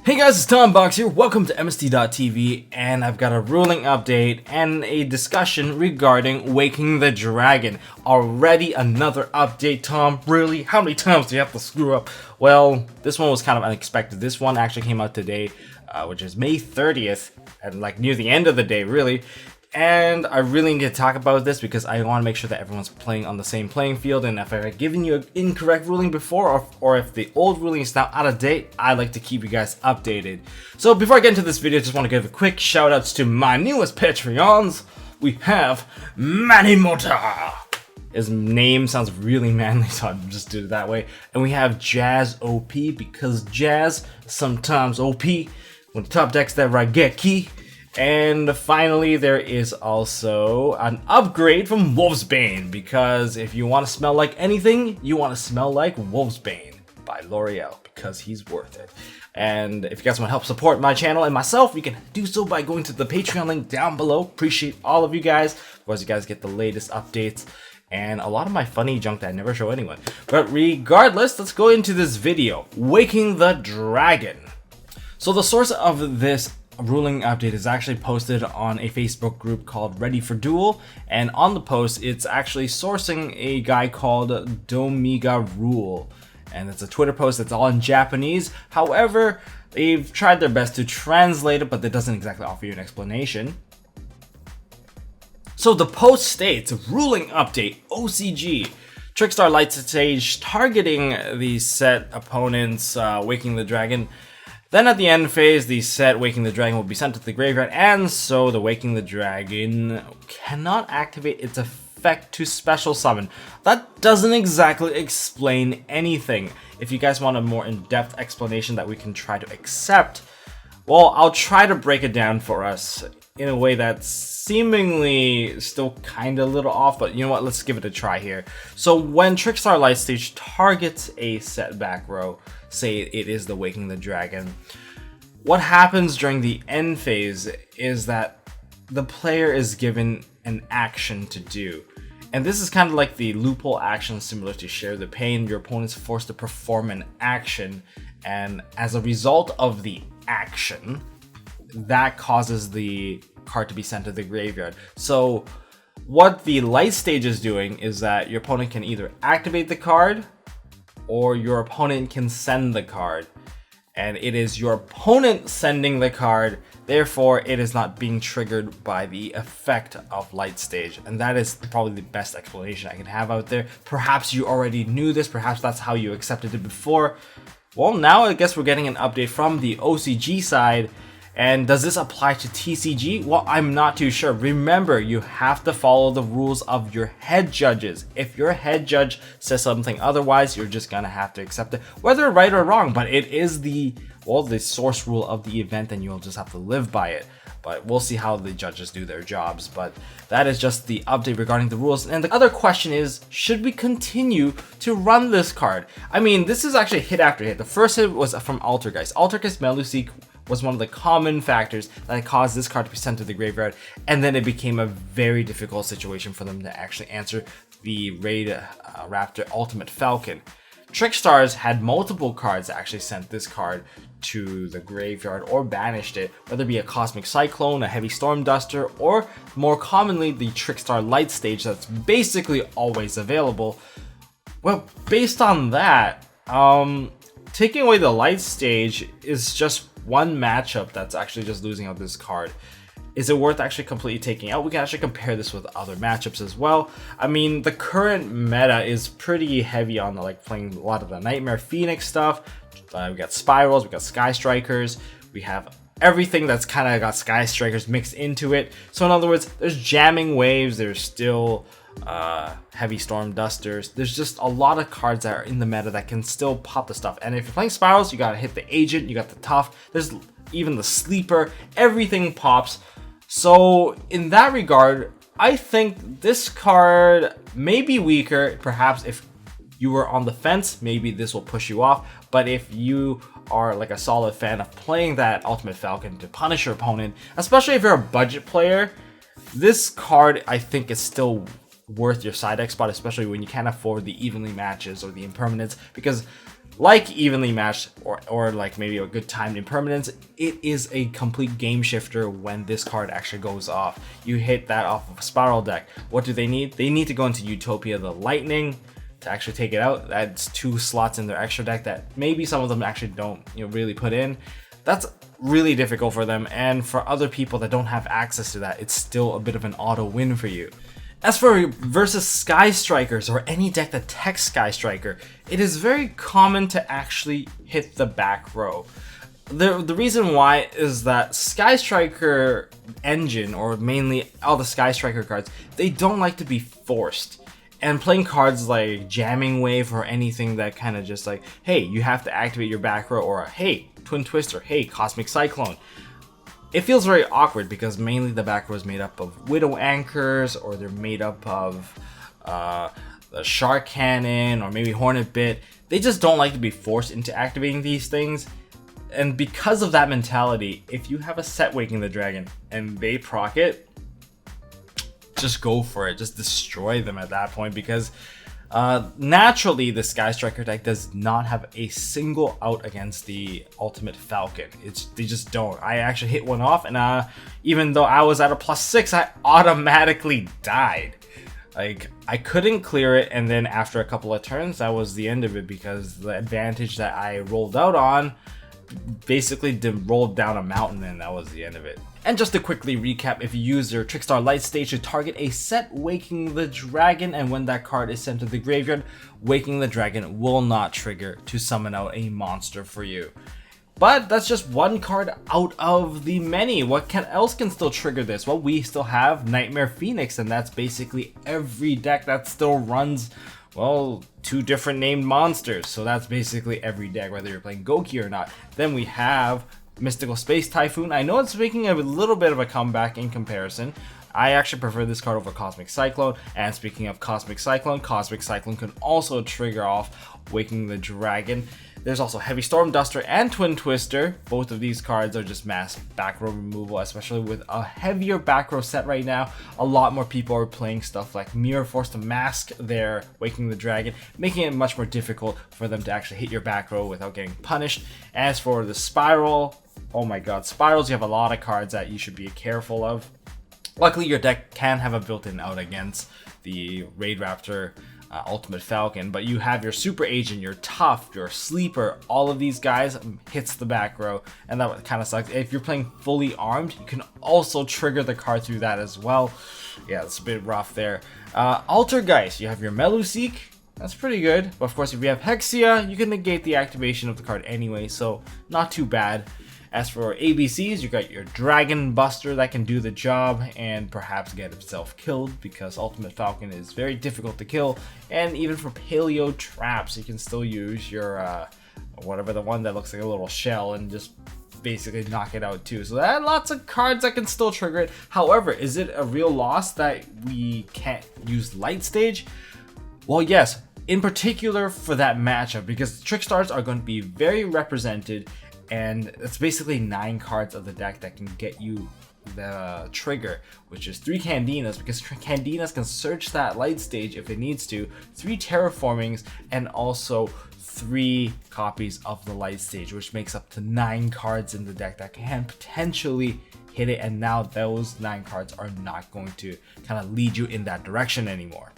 Hey guys, it's Tombox here. Welcome to MST.TV, and I've got a ruling update and a discussion regarding Waking the Dragon. Already another update, Tom? Really? How many times do you have to screw up? Well, this one was kind of unexpected. This one actually came out today, which is May 30th, and like near the end of the day, really. And I really need to talk about this because I want to make sure that everyone's playing on the same playing field, and if I've given you an incorrect ruling before or if the old ruling is now out of date, I like to keep you guys updated. So before I get into this video, I just want to give a quick shout outs to my newest Patreons. We have Manimota. His name sounds really manly, so I'll just do it that way. And we have Jazz OP, because Jazz sometimes OP when the top deck's that Raigeki. And finally, there is also an upgrade from Wolfsbane, because if you want to smell like anything, you want to smell like Wolfsbane by L'Oreal, because he's worth it. And if you guys want to help support my channel and myself, you can do so by going to the Patreon link down below. Appreciate all of you guys. Of course, you guys get the latest updates and a lot of my funny junk that I never show anyone. But regardless, let's go into this video. Waking the Dragon. So the source of this ruling update is actually posted on a Facebook group called Ready for Duel, and on the post it's actually sourcing a guy called Domiga Rule, and it's a Twitter post that's all in Japanese. However, they've tried their best to translate it, but that doesn't exactly offer you an explanation. So the post states, ruling update OCG, Trickstar light stage targeting the set opponents Waking the Dragon. Then at the end phase, the set Waking the Dragon will be sent to the graveyard, and so the Waking the Dragon cannot activate its effect to special summon. That doesn't exactly explain anything. If you guys want a more in-depth explanation that we can try to accept, well, I'll try to break it down for us in a way that's seemingly still kind of a little off, but you know what, let's give it a try here. So when Trickstar Light Stage targets a set back row, say it is the Waking the Dragon, what happens during the end phase is that the player is given an action to do. And this is kind of like the loophole action similar to Share the Pain. Your opponent's forced to perform an action, and as a result of the action, that causes the card to be sent to the graveyard. So what the light stage is doing is that your opponent can either activate the card or your opponent can send the card, and it is your opponent sending the card, therefore it is not being triggered by the effect of light stage. And that is probably the best explanation I can have out there. Perhaps you already knew this, perhaps that's how you accepted it before. Well, now I guess we're getting an update from the OCG side. And does this apply to TCG? Well, I'm not too sure. Remember, you have to follow the rules of your head judges. If your head judge says something otherwise, you're just gonna have to accept it, whether right or wrong. But it is the source rule of the event, and you'll just have to live by it. But we'll see how the judges do their jobs. But that is just the update regarding the rules. And the other question is, should we continue to run this card? I mean, this is actually hit after hit. The first hit was from Altergeist. Altergeist Meluseek was one of the common factors that caused this card to be sent to the graveyard, and then it became a very difficult situation for them to actually answer the Raid Raptor Ultimate Falcon. Trickstars had multiple cards that actually sent this card to the graveyard or banished it, whether it be a Cosmic Cyclone, a Heavy Storm Duster, or more commonly the Trickstar Light Stage that's basically always available. Well, based on that, taking away the Light Stage is just one matchup that's actually just losing out this card. Is it worth actually completely taking out? We can actually compare this with other matchups as well. I mean, the current meta is pretty heavy on like playing a lot of the Nightmare Phoenix stuff. We got Spirals, we got Sky Strikers, we have everything that's kind of got Sky Strikers mixed into it. So in other words, there's jamming waves, there's still Heavy Storm Dusters. There's just a lot of cards that are in the meta that can still pop the stuff. And if you're playing Spirals, you gotta hit the Agent, you got the Tough, there's even the Sleeper, everything pops. So in that regard, I think this card may be weaker. Perhaps if you were on the fence, maybe this will push you off. But if you are like a solid fan of playing that Ultimate Falcon to punish your opponent, especially if you're a budget player, this card I think is still worth your side deck spot, especially when you can't afford the evenly matches or the impermanence, because like evenly matched or like maybe a good timed impermanence, it is a complete game shifter when this card actually goes off. You hit that off of a Spiral deck. What do they need? They need to go into Utopia the Lightning to actually take it out. That's 2 slots in their extra deck that maybe some of them actually don't really put in. That's really difficult for them, and for other people that don't have access to that, it's still a bit of an auto win for you. As for versus Sky Strikers or any deck that techs Sky Striker, it is very common to actually hit the back row. The reason why is that Sky Striker engine, or mainly all the Sky Striker cards, they don't like to be forced. And playing cards like Jamming Wave or anything that kind of just like, hey, you have to activate your back row, or hey, Twin Twister, hey, Cosmic Cyclone. It feels very awkward because mainly the back row is made up of Widow Anchors, or they're made up of the Shark Cannon, or maybe Hornet Bit. They just don't like to be forced into activating these things. And because of that mentality, if you have a set Waking the Dragon and they proc it, just go for it. Just destroy them at that point, because naturally the Sky Striker deck does not have a single out against the Ultimate Falcon. They just don't. I actually hit one off, and even though I was at a +6, I automatically died. Like, I couldn't clear it, and then after a couple of turns, that was the end of it, because the advantage that I rolled out on basically rolled down a mountain, and that was the end of it. And just to quickly recap, if you use your Trickstar Light Stage to target a set Waking the Dragon, and when that card is sent to the graveyard, Waking the Dragon will not trigger to summon out a monster for you. But that's just one card out of the many. What else can still trigger this? Well, we still have Nightmare Phoenix, and that's basically every deck that still runs, well, 2 different named monsters. So that's basically every deck, whether you're playing Goki or not. Then we have Mystical Space Typhoon. I know it's making a little bit of a comeback in comparison. I actually prefer this card over Cosmic Cyclone. And speaking of Cosmic Cyclone can also trigger off Waking the Dragon. There's also Heavy Storm Duster and Twin Twister. Both of these cards are just mass back row removal, especially with a heavier back row set right now. A lot more people are playing stuff like Mirror Force to mask their Waking the Dragon, making it much more difficult for them to actually hit your back row without getting punished. As for the Spiral, oh my god, Spirals, you have a lot of cards that you should be careful of. Luckily, your deck can have a built-in out against the Raid Raptor Ultimate Falcon, but you have your Super Agent, your Tough, your Sleeper, all of these guys hits the back row, and that kind of sucks. If you're playing fully armed, you can also trigger the card through that as well. Yeah, it's a bit rough there. Altergeist, you have your Meluseek. That's pretty good, but of course if you have Hexia, you can negate the activation of the card anyway, so not too bad. As for ABCs, you got your Dragon Buster that can do the job and perhaps get himself killed, because Ultimate Falcon is very difficult to kill. And even for Paleo Traps, you can still use your whatever, the one that looks like a little shell, and just basically knock it out too. So there are lots of cards that can still trigger it. However, is it a real loss that we can't use Light Stage? Well, yes, in particular for that matchup, because Trickstars are going to be very represented, and it's basically 9 cards of the deck that can get you the trigger, which is 3 Candinas, because Candinas can search that Light Stage if it needs to, 3 Terraformings, and also 3 copies of the Light Stage, which makes up to 9 cards in the deck that can potentially hit it. And now those 9 cards are not going to kind of lead you in that direction anymore.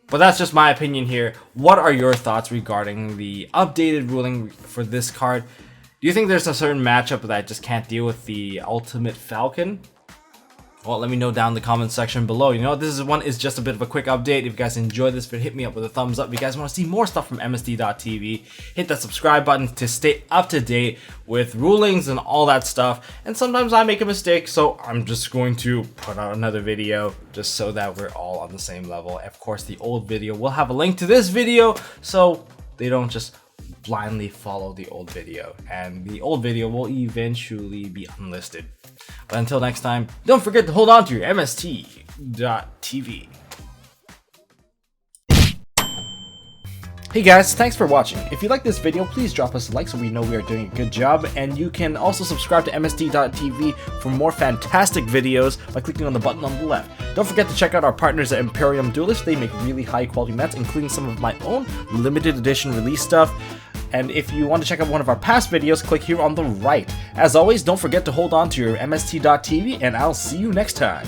But that's just my opinion here. What are your thoughts regarding the updated ruling for this card? Do you think there's a certain matchup that just can't deal with the Ultimate Falcon? Well, let me know down in the comment section below. You know, this one is just a bit of a quick update. If you guys enjoyed this video, hit me up with a thumbs up. If you guys want to see more stuff from MST.TV, hit that subscribe button to stay up to date with rulings and all that stuff. And sometimes I make a mistake, so I'm just going to put out another video just so that we're all on the same level. Of course, the old video will have a link to this video, so they don't just blindly follow the old video, and the old video will eventually be unlisted. But until next time, don't forget to hold on to your MST.TV. Hey guys, thanks for watching. If you like this video, please drop us a like so we know we are doing a good job, and you can also subscribe to MST.TV for more fantastic videos by clicking on the button on the left. Don't forget to check out our partners at Imperium Duelist. They make really high quality mats, including some of my own limited edition release stuff. And if you want to check out one of our past videos, click here on the right. As always, don't forget to hold on to your MST.TV, and I'll see you next time.